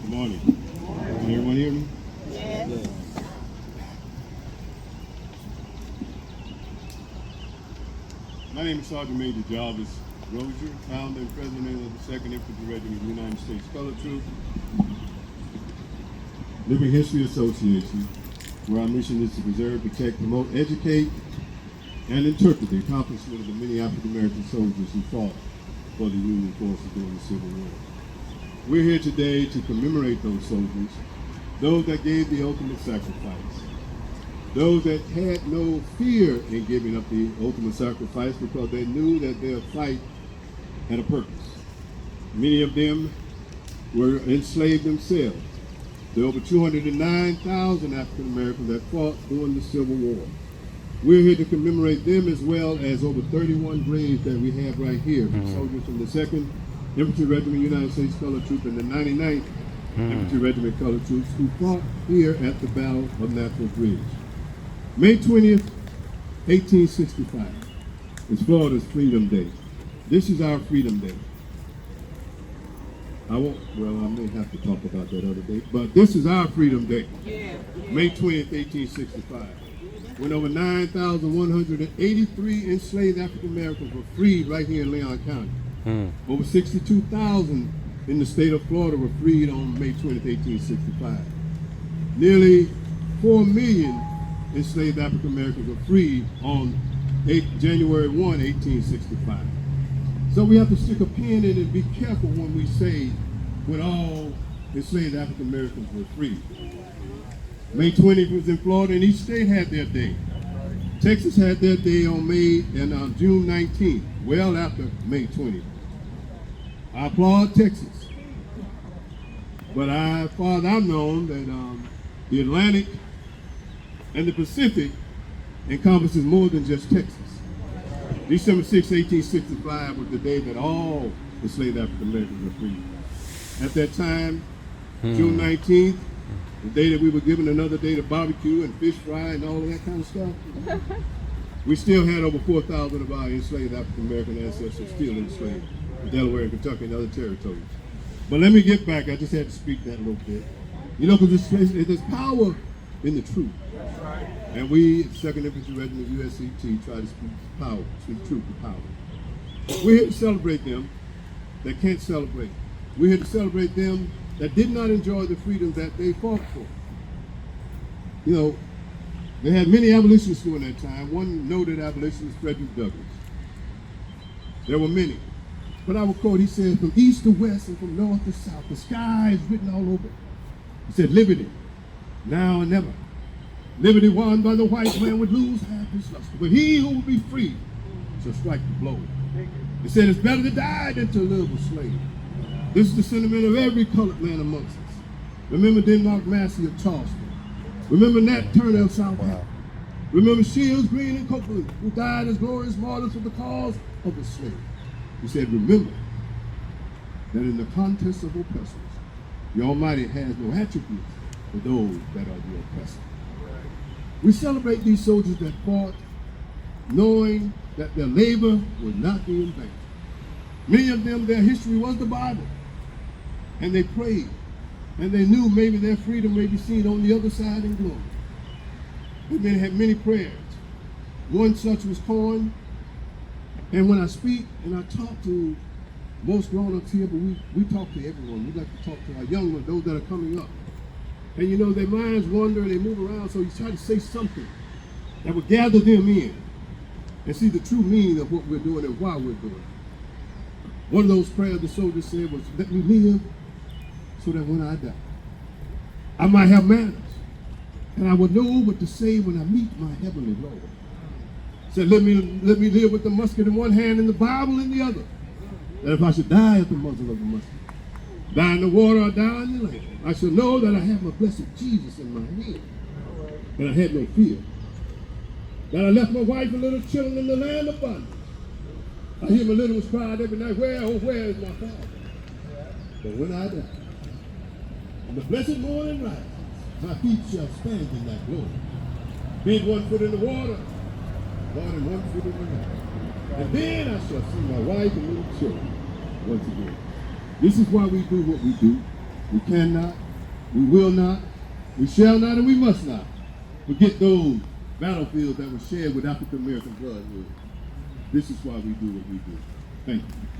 Good morning. Can everyone hear me? Yes. My name is Sergeant Major Jarvis Rozier, founder and president of the 2nd Infantry Regiment of the United States Color Troop, Living History Association, where our mission is to preserve, protect, promote, educate, and interpret the accomplishment of the many African American soldiers who fought for the Union forces during the Civil War. We're here today to commemorate those soldiers, those that gave the ultimate sacrifice, those that had no fear in giving up the ultimate sacrifice because they knew that their fight had a purpose. Many of them were enslaved themselves. There are over 209,000 African Americans that fought during the Civil War. We're here to commemorate them as well as over 31 graves that we have right here, soldiers from the 2nd Infantry Regiment United States Color Troop and the 99th Infantry Regiment Color Troops who fought here at the Battle of Natural Bridge. May 20th, 1865 is Florida's Freedom Day. This is our Freedom Day. I may have to talk about that other day, but this is our Freedom Day. May 20th, 1865. When over 9,183 enslaved African Americans were freed right here in Leon County. Over 62,000 in the state of Florida were freed on May 20th, 1865. Nearly 4 million enslaved African Americans were freed on January 1, 1865. So we have to stick a pin in it and be careful when we say when all enslaved African Americans were freed. May 20th was in Florida, and each state had their day. Texas had their day on June 19th, well after May 20th. I applaud Texas, but I've known that the Atlantic and the Pacific encompasses more than just Texas. December 6, 1865 was the day that all enslaved African Americans were freed. At that time, June 19th, the day that we were given another day to barbecue and fish fry and all of that kind of stuff, we still had over 4,000 of our enslaved African American ancestors still enslaved in Delaware and Kentucky and other territories. But let me get back. I just had to speak that a little bit. You know, because there's power in the truth. And we, at the 2nd Infantry Regiment USCT, try to speak power, speak truth to power. We're here to celebrate them that can't celebrate. We're here to celebrate them that did not enjoy the freedom that they fought for. You know, they had many abolitionists during that time. One noted abolitionist, Frederick Douglass. There were many. But I will quote, he said, from east to west and from north to south, the sky is written all over. He said, liberty, now and never. Liberty won by the white man would lose half his luster, but he who will be free shall strike the blow. He said, it's better to die than to live a slave. This is the sentiment of every colored man amongst us. Remember Denmark Massey of Charleston. Remember Nat Turner of Southampton. Remember Shields, Green, and Copeland, who died as glorious martyrs for the cause of the slave. He said, remember that in the contest of oppressors, the Almighty has no attributes for those that are the oppressor. We celebrate these soldiers that fought, knowing that their labor would not be in vain. Many of them, their history was the Bible, and they prayed, and they knew maybe their freedom may be seen on the other side in glory. And they had many prayers. One such was coined, and when I speak and I talk to most grown-ups here, but we talk to everyone. We like to talk to our young ones, those that are coming up. And you know, their minds wander and they move around, so you try to say something that will gather them in and see the true meaning of what we're doing and why we're doing it. One of those prayers the soldier said was, let me live so that when I die, I might have manners, and I will know what to say when I meet my heavenly Lord. Said, let me live with the musket in one hand and the Bible in the other. That if I should die at the muzzle of the musket, die in the water or die in the land, I shall know that I have my blessed Jesus in my hand, that I had no fear, that I left my wife and little children in the land of bondage. I hear my little ones cry every night, where, oh, where is my father? But when I die, and the blessed morning rises, my feet shall stand in that glory. Bend one foot in the water, Lord, and one foot in the water. And then I shall see my wife and little children once again. This is why we do what we do. We cannot, we will not, we shall not, and we must not forget those battlefields that were shared with African American blood. This is why we do what we do. Thank you.